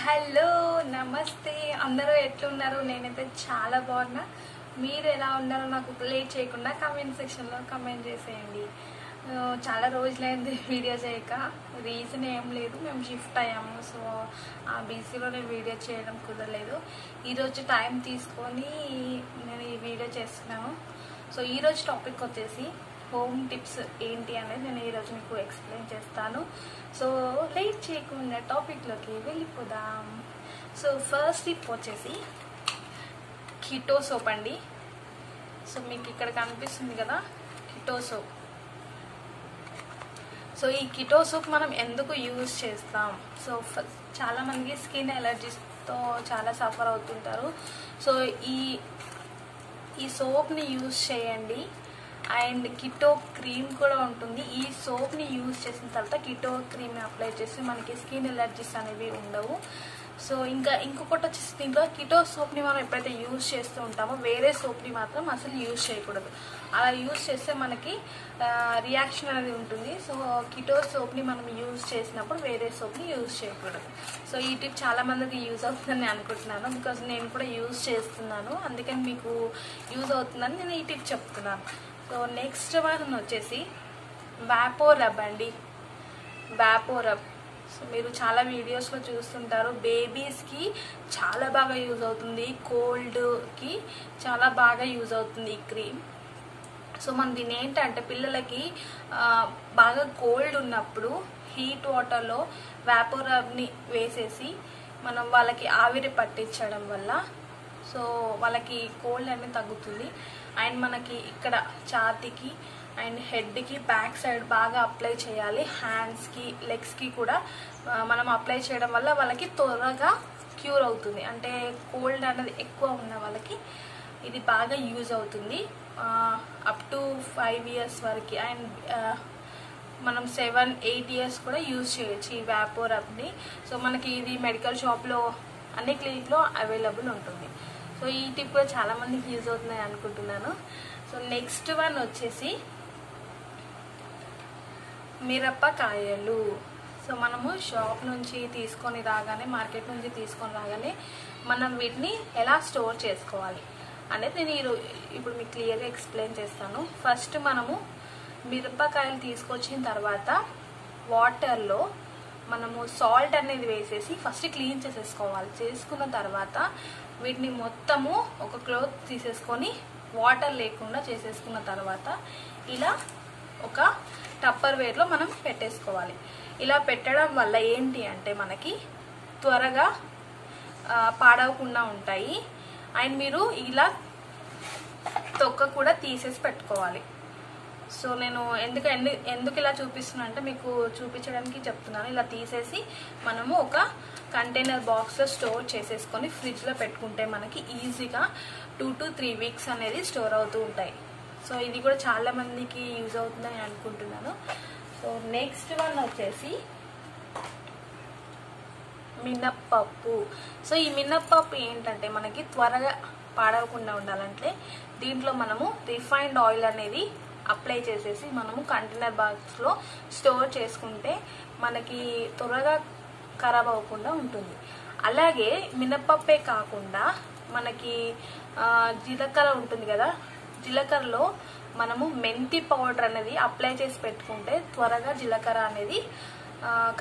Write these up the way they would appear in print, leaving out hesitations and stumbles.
Hello నమస్తే అందరూ ఎట్లున్నారు? నేనైతే చాలా బాగున్నా. మీరు ఎలా ఉన్నారో నాకు లేట్ చేయకుండా కామెంట్ సెక్షన్లో కామెంట్ చేసేయండి. చాలా రోజులైంది వీడియో చేయక. రీజన్ ఏం లేదు, మేము షిఫ్ట్ అయ్యాము. సో ఆ బిజీలో నేను వీడియో చేయడం కుదరలేదు. ఈరోజు టైం తీసుకొని నేను ఈ వీడియో చేస్తున్నాను. సో ఈరోజు టాపిక్ వచ్చేసి హోమ్ టిప్స్ ఏంటి అనేది నేను ఈరోజు మీకు ఎక్స్ప్లెయిన్ చేస్తాను. సో లేట్ చేయకుండా టాపిక్లోకి వెళ్ళిపోదాం. సో ఫస్ట్ టిప్ వచ్చేసి కిటో సోప్ అండి. సో మీకు ఇక్కడ కనిపిస్తుంది కదా కిటో సోప్. సో ఈ కిటో సోప్ మనం ఎందుకు యూజ్ చేస్తాం? సో చాలా మందికి స్కిన్ ఎలర్జీస్తో చాలా సఫర్ అవుతుంటారు. సో ఈ సోప్ని యూజ్ చేయండి. అండ్ కిటో క్రీమ్ కూడా ఉంటుంది. ఈ సోప్ని యూజ్ చేసిన తర్వాత కిటో క్రీమ్ని అప్లై చేసి మనకి స్కిన్ ఎలర్జీస్ అనేవి ఉండవు. సో ఇంకొకటి వచ్చేసి దీంట్లో కిటో సోప్ని మనం ఎప్పుడైతే యూజ్ చేస్తూ ఉంటామో వేరే సోప్ని మాత్రం అసలు యూజ్ చేయకూడదు. అలా యూజ్ చేస్తే మనకి రియాక్షన్ అనేది ఉంటుంది. సో కిటో సోప్ని మనం యూజ్ చేసినప్పుడు వేరే సోప్ని యూజ్ చేయకూడదు. సో ఈ టిప్ చాలా మందికి యూజ్ అవుతుందని అనుకుంటున్నాను. బికాజ్ నేను కూడా యూజ్ చేస్తున్నాను, అందుకని మీకు యూజ్ అవుతుందని నేను ఈ టిప్ చెప్తున్నాను. సో నెక్స్ట్ వన్ వచ్చేసి వ్యాపో రబ్ అండి. వ్యాపో రబ్. సో మీరు చాలా వీడియోస్లో చూస్తుంటారు. బేబీస్కి చాలా బాగా యూజ్ అవుతుంది, కోల్డ్కి చాలా బాగా యూజ్ అవుతుంది ఈ క్రీమ్. సో మనం దీన్ని ఏంటంటే పిల్లలకి బాగా కోల్డ్ ఉన్నప్పుడు హీట్ వాటర్లో వ్యాపో రబ్ని వేసేసి మనం వాళ్ళకి ఆవిరి పట్టించడం వల్ల సో వాళ్ళకి కోల్డ్ అనేది తగ్గుతుంది. అండ్ మనకి ఇక్కడ ఛాతీకి అండ్ హెడ్కి బ్యాక్ సైడ్ బాగా అప్లై చేయాలి. హ్యాండ్స్కి లెగ్స్కి కూడా మనం అప్లై చేయడం వల్ల వాళ్ళకి త్వరగా క్యూర్ అవుతుంది. అంటే కోల్డ్ అనేది ఎక్కువ ఉన్న వాళ్ళకి ఇది బాగా యూజ్ అవుతుంది. అప్ టు 5 years వరకు అండ్ మనం 7-8 years కూడా యూజ్ చేయొచ్చు ఈ వ్యాపో రబ్ని. సో మనకి ఇది మెడికల్ షాప్లో అన్ని క్లినిక్లో అవైలబుల్ ఉంటుంది. సో ఈ టిప్ కూడా చాలా మందికి యూజ్ అవుతుందని అనుకుంటున్నాను. సో నెక్స్ట్ వన్ వచ్చేసి మిరపకాయలు. సో మనము షాప్ నుంచి తీసుకొని రాగానే, మార్కెట్ నుంచి తీసుకొని రాగానే మనం వీటిని ఎలా స్టోర్ చేసుకోవాలి అనేది నేను ఇప్పుడు మీకు క్లియర్గా ఎక్స్ప్లెయిన్ చేస్తాను. ఫస్ట్ మనము మిరపకాయలు తీసుకొచ్చిన తర్వాత వాటర్లో మనము సాల్ట్ అనేది వేసేసి ఫస్ట్ క్లీన్ చేసేసుకోవాలి. చేసుకున్న తర్వాత వీటిని మొత్తము ఒక క్లాత్ తీసేసుకొని వాటర్ లేకుండా చేసేసుకున్న తర్వాత ఇలా ఒక టప్పర్ వేర్లో మనం పెట్టేసుకోవాలి. ఇలా పెట్టడం వల్ల ఏంటి అంటే మనకి త్వరగా పాడవకుండా ఉంటాయి. అండ్ మీరు ఇలా తొక్క కూడా తీసేసి పెట్టుకోవాలి. సో నేను ఎందుకు ఇలా చూపిస్తున్నా అంటే మీకు చూపించడానికి చెప్తున్నాను. ఇలా తీసేసి మనము ఒక కంటైనర్ బాక్స్లో స్టోర్ చేసేసుకొని ఫ్రిడ్జ్లో పెట్టుకుంటే మనకి ఈజీగా 2 to 3 weeks అనేది స్టోర్ అవుతూ ఉంటాయి. సో ఇది కూడా చాలా మందికి యూజ్ అవుతుందని అనుకుంటున్నాను. సో నెక్స్ట్ వన్ వచ్చేసి మినప్పప్పు. సో ఈ మినప్పప్పు ఏంటంటే మనకి త్వరగా పాడవకుండా ఉండాలంటే దీంట్లో మనము రిఫైన్డ్ ఆయిల్ అనేది అప్లై చేసేసి మనము కంటైనర్ బాక్స్లో స్టోర్ చేసుకుంటే మనకి త్వరగా ఖరాబ్ అవ్వకుండా ఉంటుంది. అలాగే మినప్పప్పే కాకుండా మనకి జీలకర్ర ఉంటుంది కదా, జీలకర్రలో మనము మెంతి పౌడర్ అనేది అప్లై చేసి పెట్టుకుంటే త్వరగా జీలకర్ర అనేది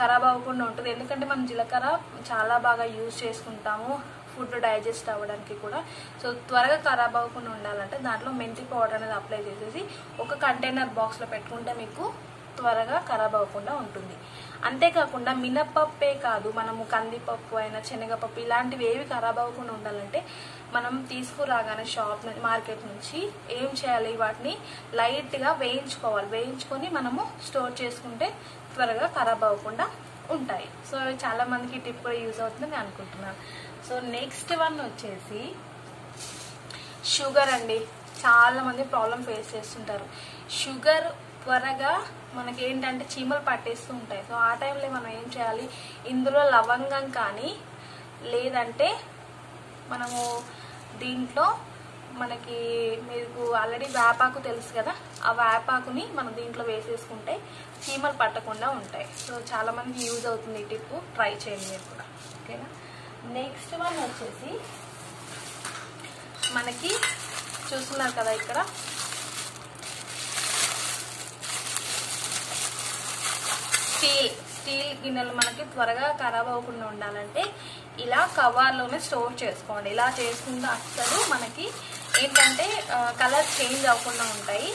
ఖరాబ్ అవ్వకుండా ఉంటుంది. ఎందుకంటే మనం జీలకర్ర చాలా బాగా యూజ్ చేసుకుంటాము ఫుడ్ డైజెస్ట్ అవ్వడానికి కూడా. సో త్వరగా ఖరాబ్ అవ్వకుండా ఉండాలంటే దాంట్లో మెంతి పౌడర్ అనేది అప్లై చేసేసి ఒక కంటైనర్ బాక్స్లో పెట్టుకుంటే మీకు త్వరగా ఖరాబ్ అవ్వకుండా ఉంటుంది. అంతేకాకుండా మినప్పప్పే కాదు, మనము కందిపప్పు అయినా శనగపప్పు ఇలాంటివి ఏవి ఖరాబ్ అవ్వకుండా ఉండాలంటే మనం తీసుకురాగానే మార్కెట్ నుంచి ఏం చేయాలి, వాటిని లైట్గా వేయించుకోవాలి. వేయించుకొని మనము స్టోర్ చేసుకుంటే త్వరగా ఖరాబ్ అవ్వకుండా ఉంటాయి. సో చాలా మందికి టిప్ కూడా యూజ్ అవుతుందని అనుకుంటున్నాను. సో నెక్స్ట్ వన్ వచ్చేసి షుగర్ అండి. చాలా మంది ప్రాబ్లం ఫేస్ చేస్తుంటారు. షుగర్ త్వరగా మనకి ఏంటంటే చీమలు పట్టేస్తూ ఉంటాయి. సో ఆ టైంలో మనం ఏం చేయాలి, ఇందులో లవంగం కానీ లేదంటే మనము దీంట్లో మనకి మీకు ఆల్రెడీ వేపాకు తెలుసు కదా, ఆ వేపాకుని మనం దీంట్లో వేసేసుకుంటే చీమలు పట్టకుండా ఉంటాయి. సో చాలా మందికి యూజ్ అవుతుంది ఈ టిప్, ట్రై చేయండి మీరు కూడా. ఓకేనా? నెక్స్ట్ వన్ వచ్చేసి మనకి చూస్తున్నారు కదా ఇక్కడ స్టీల్ గిన్నెలు మనకి త్వరగా ఖరాబ్ అవ్వకుండా ఉండాలంటే ఇలా కవర్లోనే స్టోర్ చేసుకోండి. ఇలా చేసుకుంటే అస్సలు మనకి ఏంటంటే కలర్ చేంజ్ అవ్వకుండా ఉంటాయి.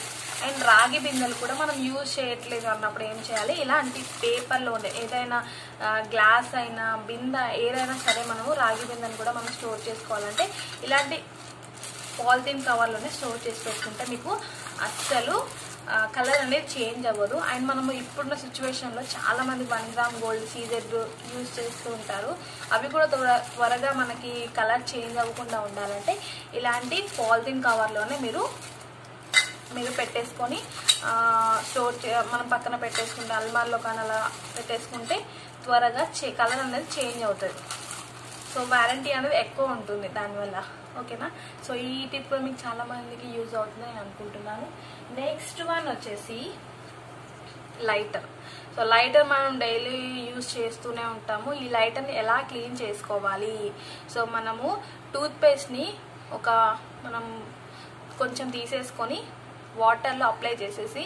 అండ్ రాగి బిందెలు కూడా మనం యూజ్ చేయట్లేదు అన్నప్పుడు ఏం చేయాలి, ఇలాంటి పేపర్లోనే ఏదైనా గ్లాస్ అయినా బిందె ఏదైనా సరే మనము రాగి బిందెను కూడా మనం స్టోర్ చేసుకోవాలంటే ఇలాంటి పాలిథిన్ కవర్లోనే స్టోర్ చేసి పెట్టుకుంటే మీకు అస్సలు కలర్ అనేది చేంజ్ అవ్వదు. అండ్ మనము ఇప్పుడున్న సిచ్యువేషన్లో చాలామంది 1 గ్రామ్ గోల్డ్ సీజెడ్ యూజ్ చేస్తూ ఉంటారు. అవి కూడా త్వరగా మనకి కలర్ చేంజ్ అవ్వకుండా ఉండాలంటే ఇలాంటి పాలిథిన్ కవర్లోనే మీరు పెట్టేసుకొని స్టోర్ మనం పక్కన పెట్టేసుకుంటే అల్మార్లో కానీ అలా పెట్టేసుకుంటే త్వరగా కలర్ అనేది చేంజ్ అవుతుంది. సో వారంటీ అనేది ఎక్కువ ఉంటుంది దానివల్ల. ఓకేనా? సో ఈ టిప్ కూడా మీకు చాలా మందికి యూజ్ అవుతుందని నేను అనుకుంటున్నాను. నెక్స్ట్ వన్ వచ్చేసి లైటర్. సో లైటర్ మనం డైలీ యూజ్ చేస్తూనే ఉంటాము. ఈ లైటర్ని ఎలా క్లీన్ చేసుకోవాలి? సో మనము టూత్పేస్ట్ని మనం కొంచెం తీసేసుకొని వాటర్లో అప్లై చేసేసి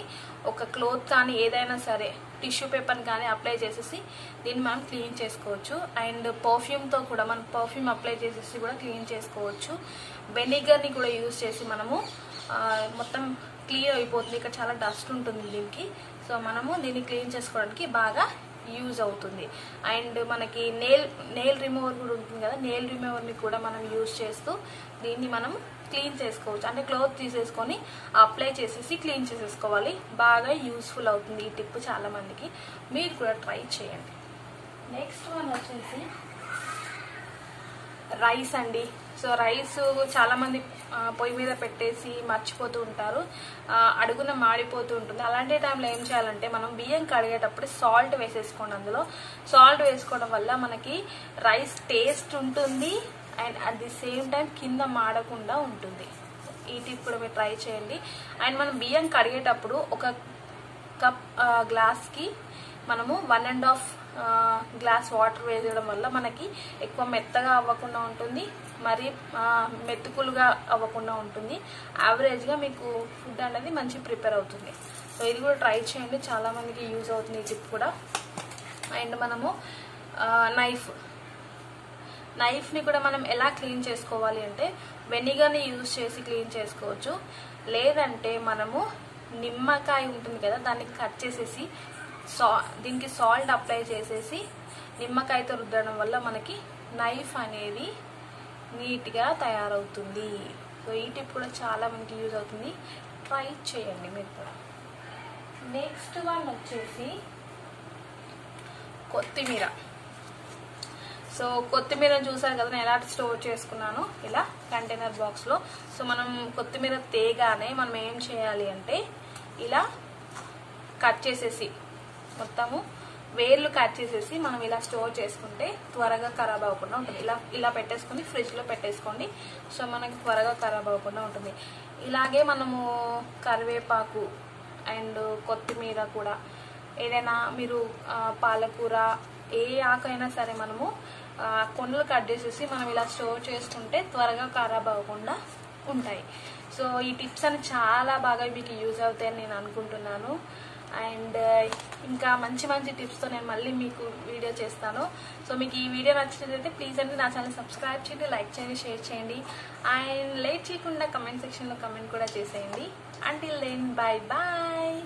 ఒక క్లోత్ కానీ ఏదైనా సరే టిష్యూ పేపర్ని కానీ అప్లై చేసేసి దీన్ని మనం క్లీన్ చేసుకోవచ్చు. అండ్ పర్ఫ్యూమ్తో కూడా మనం పర్ఫ్యూమ్ అప్లై చేసేసి కూడా క్లీన్ చేసుకోవచ్చు. వెనిగర్ని కూడా యూజ్ చేసి మనము మొత్తం క్లీన్ అయిపోతుంది. ఇక్కడ చాలా డస్ట్ ఉంటుంది దీనికి. సో మనము దీన్ని క్లీన్ చేసుకోవడానికి బాగా యూజ్ అవుతుంది. అండ్ మనకి నెయిల్ రిమూవర్ కూడా ఉంటుంది కదా, నెయిల్ రిమూవర్ని కూడా మనం యూజ్ చేస్తూ దీన్ని మనం క్లీన్ చేసుకోవచ్చు. అంటే క్లోత్ తీసేసుకొని అప్లై చేసేసి క్లీన్ చేసేసుకోవాలి. బాగా యూస్ఫుల్ అవుతుంది ఈ టిప్ చాలా మందికి. మీరు కూడా ట్రై చేయండి. నెక్స్ట్ వన్ వచ్చేసి రైస్ అండి. సో రైస్ చాలా మంది పొయ్యి మీద పెట్టేసి మర్చిపోతూ ఉంటారు, అడుగున మాడిపోతూ ఉంటుంది. అలాంటి టైంలో ఏం చేయాలంటే మనం బియ్యం కడిగేటప్పుడు సాల్ట్ వేసేసుకోండి. అందులో సాల్ట్ వేసుకోవడం వల్ల మనకి రైస్ టేస్ట్ ఉంటుంది and at the same time కింద మాడకుండా ఉంటుంది. ఈ టిప్ కూడా మీరు ట్రై చేయండి. అండ్ మనం బియ్యం కడిగేటప్పుడు ఒక కప్ గ్లాస్కి మనము 1.5 గ్లాస్ వాటర్ వేయడం వల్ల మనకి ఎక్కువ మెత్తగా అవ్వకుండా ఉంటుంది, మరి మెతుకులుగా అవ్వకుండా ఉంటుంది. యావరేజ్గా మీకు ఫుడ్ అనేది మంచి ప్రిపేర్ అవుతుంది. సో ఇది కూడా ట్రై చేయండి, చాలా మందికి యూజ్ అవుతుంది ఈ టిప్ కూడా. అండ్ మనము నైఫ్ని కూడా మనం ఎలా క్లీన్ చేసుకోవాలి అంటే వెనిగర్ని యూజ్ చేసి క్లీన్ చేసుకోవచ్చు. లేదంటే మనము నిమ్మకాయ ఉంటుంది కదా, దాన్ని కట్ చేసేసి దీనికి సాల్ట్ అప్లై చేసేసి నిమ్మకాయతో రుద్దడం వల్ల మనకి నైఫ్ అనేది నీట్గా తయారవుతుంది. సో ఈ టిప్ కూడా చాలా మందికి యూజ్ అవుతుంది, ట్రై చేయండి మీరు కూడా. నెక్స్ట్ వన్ వచ్చేసి కొత్తిమీర. సో కొత్తిమీర చూసారు కదా నేను ఎలా స్టోర్ చేసుకున్నాను, ఇలా కంటైనర్ బాక్స్లో. సో మనం కొత్తిమీర తేగానే మనం ఏం చేయాలి అంటే ఇలా కట్ చేసేసి మొత్తము వేర్లు కట్ చేసేసి మనం ఇలా స్టోర్ చేసుకుంటే త్వరగా ఖరాబ్ అవ్వకుండా ఉంటుంది. ఇలా పెట్టేసుకొని ఫ్రిడ్జ్లో పెట్టేసుకోండి. సో మనకి త్వరగా ఖరాబ్ అవ్వకుండా ఉంటుంది. ఇలాగే మనము కరివేపాకు అండ్ కొత్తిమీర కూడా ఏదైనా మీరు పాలకూర ఏ ఆకైనా సరే మనము కొనలు కట్ చేసేసి మనం ఇలా స్టోర్ చేసుకుంటే త్వరగా ఖరాబ్ అవ్వకుండా ఉంటాయి. సో ఈ టిప్స్ అని చాలా బాగా మీకు యూజ్ అవుతాయని నేను అనుకుంటున్నాను. అండ్ ఇంకా మంచి మంచి టిప్స్తో నేను మళ్ళీ మీకు వీడియో చేస్తాను. సో మీకు ఈ వీడియో నచ్చినట్లయితే ప్లీజ్ అండి నా ఛానల్ సబ్స్క్రైబ్ చేయండి, లైక్ చేయండి, షేర్ చేయండి. అండ్ లేట్ చేయకుండా కమెంట్ సెక్షన్లో కమెంట్ కూడా చేసేయండి. Until then bye bye.